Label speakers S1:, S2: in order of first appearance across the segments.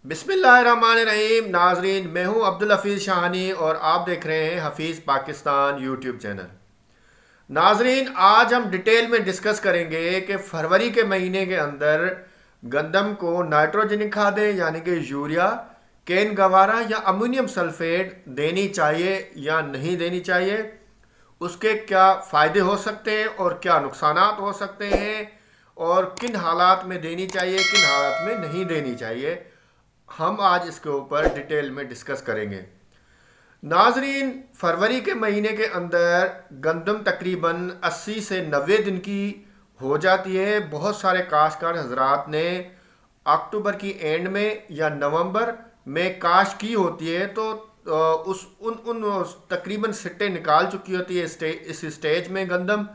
S1: बिस्मिल्लाहिर्रहमानिर्रहीम। नाजरीन, मैं हूं अब्दुल हफीज़ शाहानी और आप देख रहे हैं हफीज़ पाकिस्तान यूट्यूब चैनल। नाजरीन, आज हम डिटेल में डिस्कस करेंगे कि फरवरी के महीने के अंदर गंदम को नाइट्रोजनिक खादें यानी कि यूरिया, केन गवारा या अमोनियम सल्फेट देनी चाहिए या नहीं देनी चाहिए, उसके क्या फ़ायदे हो सकते हैं और क्या नुकसानात हो सकते हैं, और किन हालात में देनी चाहिए किन हालात में नहीं देनी चाहिए, हम आज इसके ऊपर डिटेल में डिस्कस करेंगे। नाजरीन, फरवरी के महीने के अंदर गंदम तकरीबन 80 से 90 दिन की हो जाती है। बहुत सारे काश्तकार हजरात ने अक्टूबर की एंड में या नवंबर में काश की होती है, तो उस उन उन तकरीबन सिट्टे निकाल चुकी होती है इस स्टेज में गंदम।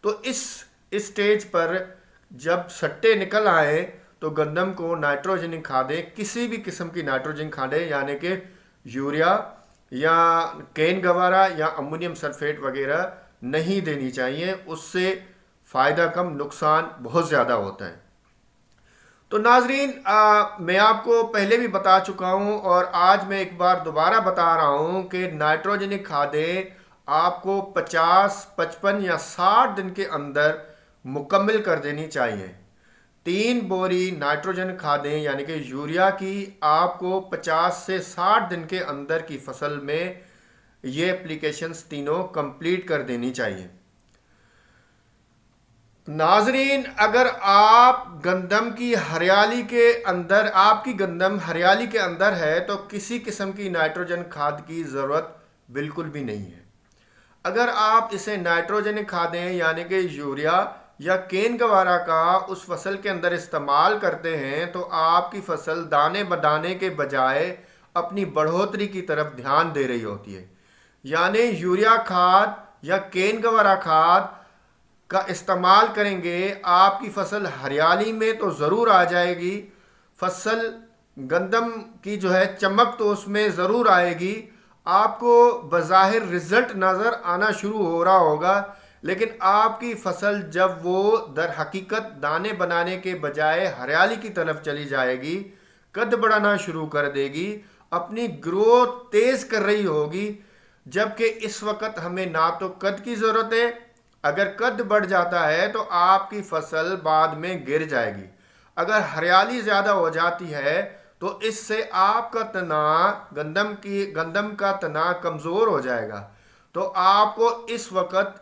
S1: तो इस स्टेज पर जब सट्टे निकल आए तो गंदम को नाइट्रोजनिक खादें, किसी भी किस्म की नाइट्रोजन खादें यानी कि यूरिया या केन गवारा या अमोनियम सल्फेट वगैरह नहीं देनी चाहिए। उससे फ़ायदा कम, नुकसान बहुत ज़्यादा होता है। तो नाजरीन, मैं आपको पहले भी बता चुका हूं और आज मैं एक बार दोबारा बता रहा हूं कि नाइट्रोजनिक खादें आपको 50, 55 या 60 दिन के अंदर मुकम्मल कर देनी चाहिए। 3 बोरी नाइट्रोजन खादें यानी कि यूरिया की आपको 50 से 60 दिन के अंदर की फसल में ये एप्लीकेशंस तीनों कंप्लीट कर देनी चाहिए। नाजरीन, अगर आप गंदम की हरियाली के अंदर, आपकी गंदम हरियाली के अंदर है तो किसी किस्म की नाइट्रोजन खाद की ज़रूरत बिल्कुल भी नहीं है। अगर आप इसे नाइट्रोजनिक खादें यानी कि यूरिया या केन गवारा का उस फसल के अंदर इस्तेमाल करते हैं तो आपकी फसल दाने बदाने के बजाय अपनी बढ़ोतरी की तरफ ध्यान दे रही होती है। यानी यूरिया खाद या केन गवारा खाद का इस्तेमाल करेंगे, आपकी फसल हरियाली में तो ज़रूर आ जाएगी, फसल गंदम की जो है चमक तो उसमें ज़रूर आएगी, आपको बज़ाहिर रिजल्ट नज़र आना शुरू हो रहा होगा, लेकिन आपकी फसल जब वो दर हकीकत दाने बनाने के बजाय हरियाली की तरफ चली जाएगी, कद बढ़ाना शुरू कर देगी, अपनी ग्रोथ तेज़ कर रही होगी। जबकि इस वक्त हमें ना तो कद की ज़रूरत है, अगर कद बढ़ जाता है तो आपकी फसल बाद में गिर जाएगी। अगर हरियाली ज़्यादा हो जाती है तो इससे आपका तना, गंदम का तना कमज़ोर हो जाएगा। तो आपको इस वक्त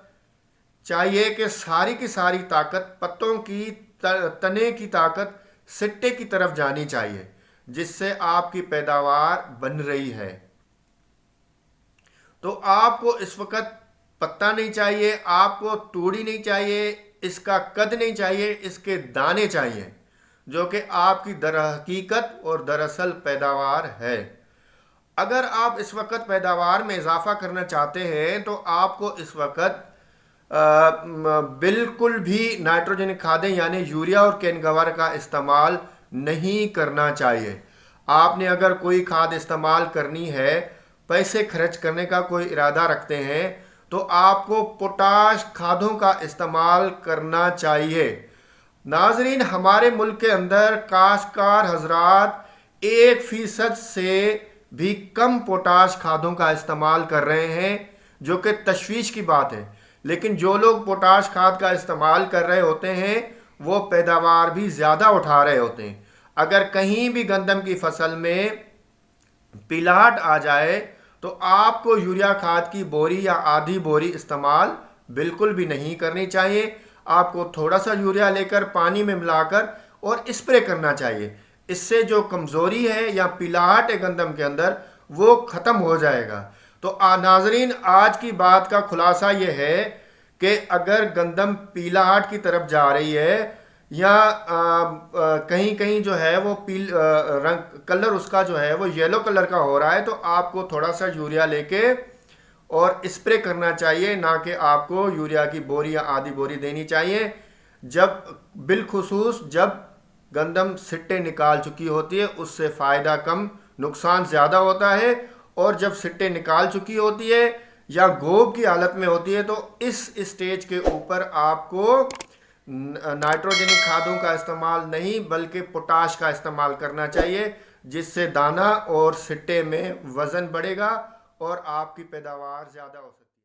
S1: चाहिए कि सारी की सारी ताकत, पत्तों की, तने की ताकत सिट्टे की तरफ जानी चाहिए, जिससे आपकी पैदावार बन रही है। तो आपको इस वक्त पत्ता नहीं चाहिए, आपको तूड़ी नहीं चाहिए, इसका कद नहीं चाहिए, इसके दाने चाहिए, जो कि आपकी दर हकीकत और दरअसल पैदावार है। अगर आप इस वक्त पैदावार में इजाफा करना चाहते हैं तो आपको इस वक्त बिल्कुल भी नाइट्रोजन खादें यानी यूरिया और केन गवार का इस्तेमाल नहीं करना चाहिए। आपने अगर कोई खाद इस्तेमाल करनी है, पैसे खर्च करने का कोई इरादा रखते हैं, तो आपको पोटाश खादों का इस्तेमाल करना चाहिए। नाजरीन, हमारे मुल्क के अंदर काश्तकार हजरात 1% से भी कम पोटाश खादों का इस्तेमाल कर रहे हैं, जो कि तशवीश की बात है। लेकिन जो लोग पोटाश खाद का इस्तेमाल कर रहे होते हैं वो पैदावार भी ज़्यादा उठा रहे होते हैं। अगर कहीं भी गंदम की फसल में पिलाहट आ जाए तो आपको यूरिया खाद की बोरी या आधी बोरी इस्तेमाल बिल्कुल भी नहीं करनी चाहिए। आपको थोड़ा सा यूरिया लेकर पानी में मिलाकर और स्प्रे करना चाहिए। इससे जो कमज़ोरी है या पिलाहट है गंदम के अंदर, वो ख़त्म हो जाएगा। तो नाजरीन, आज की बात का खुलासा ये है कि अगर गंदम पीलाहट की तरफ जा रही है या कहीं कहीं जो है वो रंग कलर उसका जो है वो येलो कलर का हो रहा है, तो आपको थोड़ा सा यूरिया लेके और स्प्रे करना चाहिए, ना कि आपको यूरिया की बोरी या आधी बोरी देनी चाहिए। जब बिलखुसूस जब गंदम सिट्टे निकाल चुकी होती है, उससे फ़ायदा कम, नुकसान ज़्यादा होता है। और जब सिट्टे निकाल चुकी होती है या गोब की हालत में होती है तो इस स्टेज के ऊपर आपको नाइट्रोजनिक खादों का इस्तेमाल नहीं बल्कि पोटाश का इस्तेमाल करना चाहिए, जिससे दाना और सिट्टे में वज़न बढ़ेगा और आपकी पैदावार ज़्यादा हो सकती है।